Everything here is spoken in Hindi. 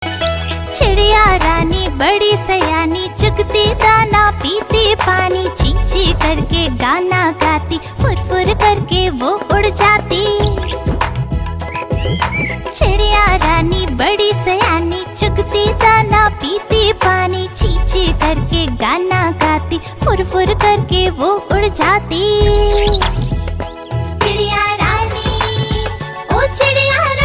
चिड़िया रानी बड़ी सयानी, चुगती दाना पीती पानी, ची ची करके गाना गाती, फुर फुर करके वो उड़ जाती। चिड़िया रानी बड़ी सयानी, चुगती दाना पीती पानी, ची ची करके गाना गाती, फुर फुर करके वो उड़ जाती। चिड़िया रानी, ओ चिड़िया